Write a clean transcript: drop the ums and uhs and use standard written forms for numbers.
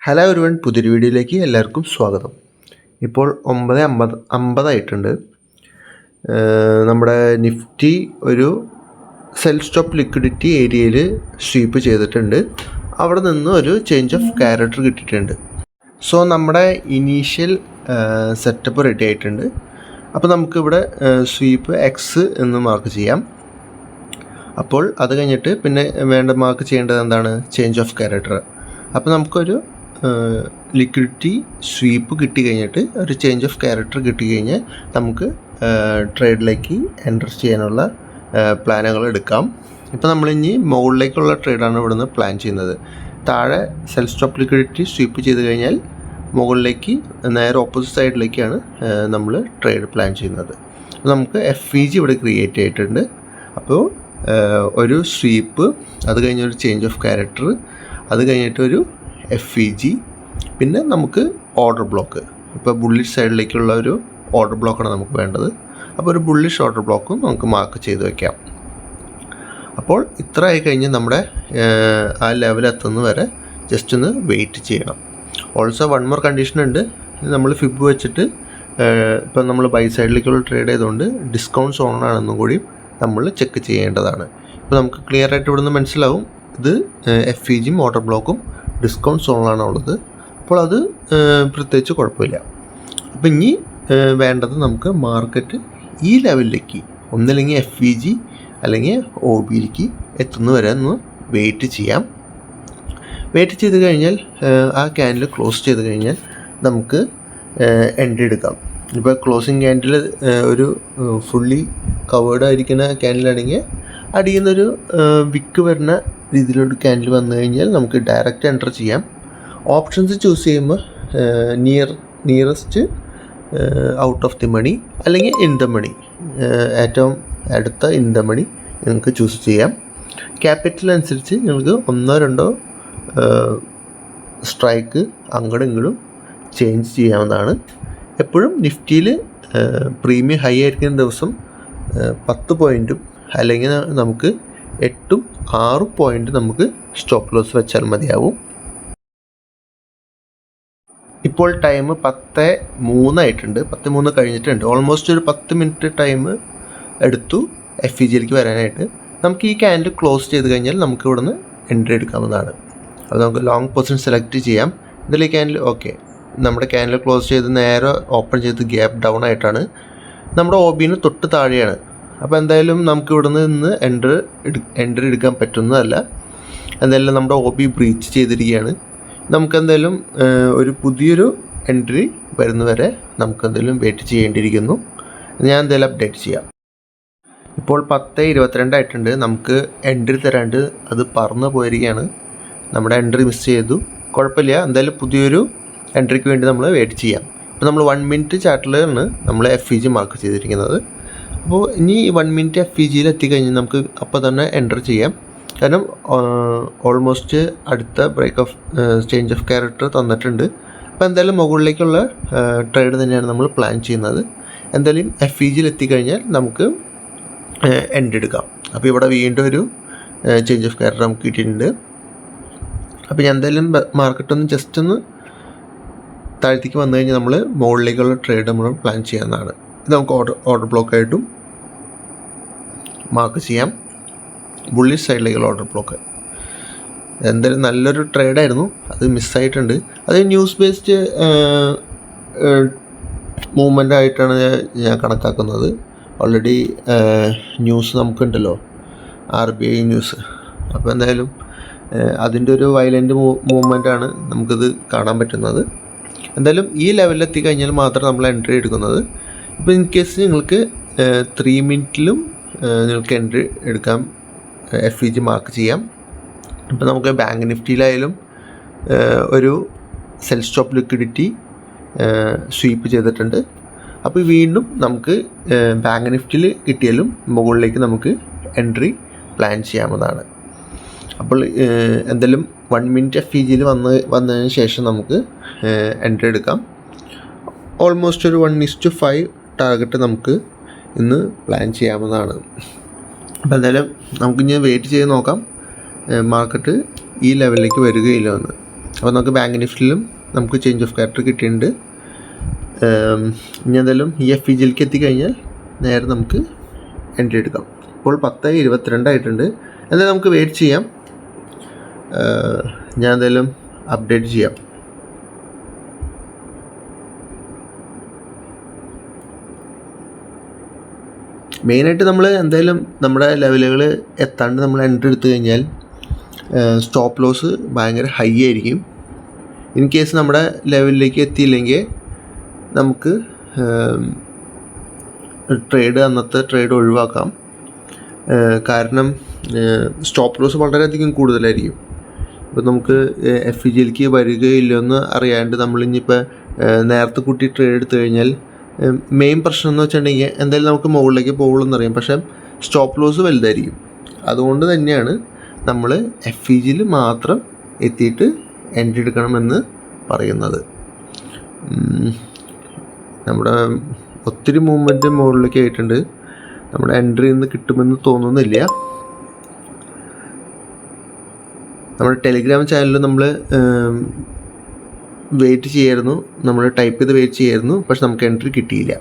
Hello ഒരുവൺ പുതിയൊരു വീഡിയോയിലേക്ക് എല്ലാവർക്കും സ്വാഗതം. ഇപ്പോൾ 9:50 ആയിട്ടുണ്ട്. നമ്മുടെ നിഫ്റ്റി ഒരു സെൽ സ്റ്റോപ്പ് ലിക്വിഡിറ്റി ഏരിയയിൽ സ്വീപ്പ് ചെയ്തിട്ടുണ്ട്. അവിടെ നിന്ന് ഒരു ചേഞ്ച് ഓഫ് ക്യാരക്ടർ കിട്ടിയിട്ടുണ്ട്. സോ നമ്മുടെ ഇനീഷ്യൽ സെറ്റപ്പ് റെഡി ആയിട്ടുണ്ട്. അപ്പോൾ നമുക്കിവിടെ സ്വീപ്പ് എക്സ് എന്ന് മാർക്ക് ചെയ്യാം. അപ്പോൾ അത് കഴിഞ്ഞിട്ട് പിന്നെ മാർക്ക് ചെയ്യേണ്ടത് എന്താണ്? Change of character. അപ്പോൾ നമുക്കൊരു ലിക്വിഡിറ്റി സ്വീപ്പ് കിട്ടി കഴിഞ്ഞിട്ട് ഒരു ചേഞ്ച് ഓഫ് ക്യാരക്ടർ കിട്ടിക്കഴിഞ്ഞാൽ നമുക്ക് ട്രേഡിലേക്ക് എൻ്റർ ചെയ്യാനുള്ള പ്ലാനുകൾ എടുക്കാം. ഇപ്പോൾ നമ്മളിനി മുകളിലേക്കുള്ള ട്രേഡാണ് ഇവിടുന്ന് പ്ലാൻ ചെയ്യുന്നത്. താഴെ സെൽ സ്റ്റോപ്പ് ലിക്വിഡിറ്റി സ്വീപ്പ് ചെയ്ത് കഴിഞ്ഞാൽ മുകളിലേക്ക് നേരെ ഓപ്പോസിറ്റ് സൈഡിലേക്കാണ് നമ്മൾ ട്രേഡ് പ്ലാൻ ചെയ്യുന്നത്. നമുക്ക് FVG ഇവിടെ ക്രിയേറ്റ് ചെയ്തിട്ടുണ്ട്. അപ്പോൾ ഒരു സ്വീപ്പ്, അത് കഴിഞ്ഞൊരു ചേഞ്ച് ഓഫ് ക്യാരക്ടർ, അത് കഴിഞ്ഞിട്ടൊരു FVG, പിന്നെ നമുക്ക് ഓർഡർ ബ്ലോക്ക്. ഇപ്പോൾ ബുള്ളിഷ് സൈഡിലേക്കുള്ള ഒരു ഓർഡർ ബ്ലോക്കാണ് നമുക്ക് വേണ്ടത്. അപ്പോൾ ഒരു ബുള്ളിഷ് ഓർഡർ ബ്ലോക്കും നമുക്ക് മാർക്ക് ചെയ്ത് വയ്ക്കാം. അപ്പോൾ ഇത്ര ആയി കഴിഞ്ഞ് നമ്മുടെ ആ ലെവൽ എത്തുന്ന വരെ ജസ്റ്റ് ഒന്ന് വെയിറ്റ് ചെയ്യണം. ഓൾസോ വൺ മോർ കണ്ടീഷൻ ഉണ്ട്. നമ്മൾ ഫിബ് വെച്ചിട്ട് ഇപ്പം നമ്മൾ ബൈ സൈഡിലേക്കുള്ള ട്രേഡ് ചെയ്തുകൊണ്ട് ഡിസ്കൗണ്ട് സോൺ ആണെന്നും കൂടി നമ്മൾ ചെക്ക് ചെയ്യേണ്ടതാണ്. ഇപ്പോൾ നമുക്ക് ക്ലിയർ ആയിട്ട് ഇവിടുന്ന് മനസ്സിലാവും ഇത് FVG ഓർഡർ ബ്ലോക്കും ഡിസ്കൗണ്ട് സോണാണ് ഉള്ളത്. അപ്പോൾ അത് പ്രത്യേകിച്ച് കുഴപ്പമില്ല. അപ്പോൾ ഇനി വേണ്ടത് നമുക്ക് മാർക്കറ്റ് ഈ ലെവലിലേക്ക് ഒന്നില്ലെങ്കിൽ FVG അല്ലെങ്കിൽ OBയിലേക്ക് എത്തുന്ന വരെ ഒന്ന് വെയിറ്റ് ചെയ്യാം. വെയിറ്റ് ചെയ്ത് കഴിഞ്ഞാൽ ആ ക്യാൻഡിൽ ക്ലോസ് ചെയ്ത് കഴിഞ്ഞാൽ നമുക്ക് എൻട്രി എടുക്കാം. ഇപ്പോൾ ക്ലോസിങ് ക്യാൻഡിൽ ഒരു ഫുള്ളി കവേർഡ് ആയിരിക്കുന്ന ക്യാൻഡിലാണെങ്കിൽ അടിയിൽ നിന്നൊരു വിക്ക് വരുന്ന രീതിയിലൊരു ക്യാൻഡിൽ വന്നു കഴിഞ്ഞാൽ നമുക്ക് ഡയറക്റ്റ് എൻ്റർ ചെയ്യാം. ഓപ്ഷൻസ് ചൂസ് ചെയ്യുമ്പോൾ nearest out of the money അല്ലെങ്കിൽ ഇൻ ദ മണി, ഏറ്റവും അടുത്ത ഇൻ ദ മണി നിങ്ങൾക്ക് ചൂസ് ചെയ്യാം. ക്യാപിറ്റൽ അനുസരിച്ച് നിങ്ങൾക്ക് 1-2 സ്ട്രൈക്ക് അങ്ങോട്ടും ഇങ്ങോട്ടും ചേഞ്ച് ചെയ്യാവുന്നതാണ്. എപ്പോഴും നിഫ്റ്റിയിൽ പ്രീമിയം ഹൈ ആയിരിക്കുന്ന ദിവസം 10 പോയിൻറ്റും അല്ലെങ്കിൽ നമുക്ക് 8-6 പോയിൻ്റ് നമുക്ക് സ്റ്റോപ്പ് ലോസ് വെച്ചാൽ മതിയാവും. ഇപ്പോൾ ടൈം 10:03 ആയിട്ടുണ്ട്. 10:03 കഴിഞ്ഞിട്ടുണ്ട്. ഓൾമോസ്റ്റ് ഒരു 10 മിനിറ്റ് ടൈം എടുത്തു FVGയിലേക്ക് വരാനായിട്ട്. നമുക്ക് ഈ ക്യാൻഡിൽ ക്ലോസ് ചെയ്ത് കഴിഞ്ഞാൽ നമുക്ക് ഇവിടുന്ന് എൻട്രി എടുക്കാവുന്നതാണ്. അപ്പോൾ നമുക്ക് ലോങ് പൊസിഷൻ സെലക്ട് ചെയ്യാം. ഇതിൽ ഈ ക്യാൻഡിൽ ഓക്കെ, നമ്മുടെ ക്യാൻഡിൽ ക്ലോസ് ചെയ്ത് നേരെ ഓപ്പൺ ചെയ്ത് ഗ്യാപ്പ് ഡൗൺ ആയിട്ടാണ്. നമ്മുടെ OBന് തൊട്ട് താഴെയാണ്. അപ്പോൾ എന്തായാലും നമുക്ക് ഇവിടെ നിന്ന് എൻട്രി എടുക്കാൻ പറ്റുന്നതല്ല. എന്തായാലും നമ്മുടെ OB ബ്രീച്ച് ചെയ്തിരിക്കുകയാണ്. നമുക്കെന്തായാലും ഒരു പുതിയൊരു എൻട്രി വരുന്നവരെ നമുക്കെന്തായാലും വെയിറ്റ് ചെയ്യേണ്ടിയിരിക്കുന്നു. ഞാൻ എന്തായാലും അപ്ഡേറ്റ് ചെയ്യാം. ഇപ്പോൾ 10:22 ആയിട്ടുണ്ട്. നമുക്ക് എൻട്രി തരാണ്ട് അത് പറന്ന് പോയിരിക്കുകയാണ്. നമ്മുടെ എൻട്രി മിസ് ചെയ്തു. കുഴപ്പമില്ല, എന്തായാലും പുതിയൊരു എൻട്രിക്ക് വേണ്ടി നമ്മൾ വെയിറ്റ് ചെയ്യാം. ഇപ്പോൾ നമ്മൾ 1 മിനിറ്റ് ചാർട്ടിലാണ് നമ്മൾ FVG മാർക്ക് ചെയ്തിരിക്കുന്നത്. അപ്പോൾ ഇനി 1 മിനിറ്റ് FVGയിൽ എത്തിക്കഴിഞ്ഞാൽ നമുക്ക് അപ്പോൾ തന്നെ എൻ്റർ ചെയ്യാം. കാരണം ഓൾമോസ്റ്റ് അടുത്ത break of change of character തന്നിട്ടുണ്ട്. അപ്പോൾ എന്തായാലും മുകളിലേക്കുള്ള ട്രേഡ് തന്നെയാണ് നമ്മൾ പ്ലാൻ ചെയ്യുന്നത്. എന്തായാലും FVGയിൽ എത്തിക്കഴിഞ്ഞാൽ നമുക്ക് എൻട്രി എടുക്കാം. അപ്പോൾ ഇവിടെ വീണ്ടും ഒരു ചേഞ്ച് ഓഫ് ക്യാരക്ടർ നമുക്ക് കിട്ടിയിട്ടുണ്ട്. അപ്പോൾ ഞാൻ എന്തായാലും മാർക്കറ്റൊന്ന് ജസ്റ്റ് ഒന്ന് താഴത്തേക്ക് വന്നു കഴിഞ്ഞാൽ നമ്മൾ മുകളിലേക്കുള്ള ട്രേഡ് നമ്മൾ പ്ലാൻ ചെയ്യാവുന്നതാണ്. ഇത് നമുക്ക് ഓർഡർ ബ്ലോക്കായിട്ടും മാർക്ക് ചെയ്യാം. ബുള്ളിഷ് സൈഡിലേക്കുള്ള ഓർഡർ ബ്ലോക്ക്. എന്തായാലും നല്ലൊരു ട്രേഡായിരുന്നു, അത് മിസ്സായിട്ടുണ്ട്. അത് ന്യൂസ് ബേസ്ഡ് മൂവ്മെൻ്റ് ആയിട്ടാണ് ഞാൻ കണക്കാക്കുന്നത്. ഓൾറെഡി ന്യൂസ് നമുക്കുണ്ടല്ലോ, RBI ന്യൂസ്. അപ്പോൾ എന്തായാലും അതിൻ്റെ ഒരു വയലൻ്റ് മൂവ്മെൻ്റാണ് നമുക്കിത് കാണാൻ പറ്റുന്നത്. എന്തായാലും ഈ ലെവലിലെത്തി കഴിഞ്ഞാൽ മാത്രം നമ്മൾ എൻട്രി എടുക്കുന്നത്. ഇപ്പോൾ ഇൻ കേസ് നിങ്ങൾക്ക് 3 മിനിറ്റിലും നിങ്ങൾക്ക് എൻട്രി എടുക്കാം, FVG മാർക്ക് ചെയ്യാം. ഇപ്പോൾ നമുക്ക് ബാങ്ക് നിഫ്റ്റിയിലായാലും ഒരു സെൽ സ്റ്റോപ്പ് ലിക്വിഡിറ്റി സ്വീപ്പ് ചെയ്തിട്ടുണ്ട്. അപ്പോൾ വീണ്ടും നമുക്ക് ബാങ്ക് നിഫ്റ്റിയിൽ കിട്ടിയാലും മുകളിലേക്ക് നമുക്ക് എൻട്രി പ്ലാൻ ചെയ്യാവുന്നതാണ്. അപ്പോൾ എന്തായാലും 1 മിനിറ്റ് FVGയിൽ വന്നതിന് ശേഷം നമുക്ക് എൻട്രി എടുക്കാം. ഓൾമോസ്റ്റ് ഒരു 1:5 ടാർഗറ്റ് നമുക്ക് ഇന്ന് പ്ലാൻ ചെയ്യാവുന്നതാണ്. അപ്പോൾ എന്തായാലും നമുക്കിനി വെയിറ്റ് ചെയ്ത് നോക്കാം മാർക്കറ്റ് ഈ ലെവലിലേക്ക് വരികയില്ല എന്ന്. അപ്പോൾ നമുക്ക് ബാങ്ക് നിഫ്റ്റിയിലും നമുക്ക് ചേഞ്ച് ഓഫ് ക്യാരക്ടർ കിട്ടിയിട്ടുണ്ട്. ഇനി എന്തായാലും ഈ FVGയിലേക്ക് എത്തിക്കഴിഞ്ഞാൽ നേരെ നമുക്ക് എൻട്രി എടുക്കാം. ഇപ്പോൾ 10:22 ആയിട്ടുണ്ട്. എന്തായാലും നമുക്ക് വെയിറ്റ് ചെയ്യാം. ഞാൻ എന്തായാലും അപ്ഡേറ്റ് ചെയ്യാം. മെയിനായിട്ട് നമ്മൾ എന്തായാലും നമ്മുടെ ലെവലുകൾ എത്താണ്ട് നമ്മൾ എൻട്രി എടുത്തു കഴിഞ്ഞാൽ സ്റ്റോപ്പ് ലോസ് ഭയങ്കര ഹൈ ആയിരിക്കും. ഇൻ കേസ് നമ്മുടെ ലെവലിലേക്ക് എത്തിയില്ലെങ്കിൽ നമുക്ക് അന്നത്തെ ട്രേഡ് ഒഴിവാക്കാം. കാരണം സ്റ്റോപ്പ് ലോസ് വളരെയധികം കൂടുതലായിരിക്കും. ഇപ്പോൾ നമുക്ക് FVGയിലേക്ക് വരികയില്ലെന്ന് അറിയാണ്ട് നമ്മളിനിപ്പോൾ നേരത്തെ കൂട്ടി ട്രേഡ് എടുത്തു കഴിഞ്ഞാൽ മെയിൻ പ്രശ്നം എന്ന് വെച്ചിട്ടുണ്ടെങ്കിൽ എന്തായാലും നമുക്ക് മുകളിലേക്ക് പോകുള്ളൂ എന്നറിയാം, പക്ഷേ സ്റ്റോപ്പ് ലോസ് വലുതായിരിക്കും. അതുകൊണ്ട് തന്നെയാണ് നമ്മൾ FVGയിൽ മാത്രം എത്തിയിട്ട് എൻട്രി എടുക്കണമെന്ന് പറയുന്നത്. നമ്മുടെ ഒത്തിരി മൂവ്മെൻറ്റ് മുകളിലേക്ക് ആയിട്ടുണ്ട്. നമ്മുടെ എൻട്രി നിന്ന് കിട്ടുമെന്ന് തോന്നുന്നില്ല. നമ്മുടെ ടെലിഗ്രാം ചാനലിൽ നമ്മൾ വെയിറ്റ് ചെയ്യായിരുന്നു, നമ്മൾ ടൈപ്പ് ചെയ്ത് വെയിറ്റ് ചെയ്യായിരുന്നു, പക്ഷെ നമുക്ക് എൻട്രി കിട്ടിയില്ല.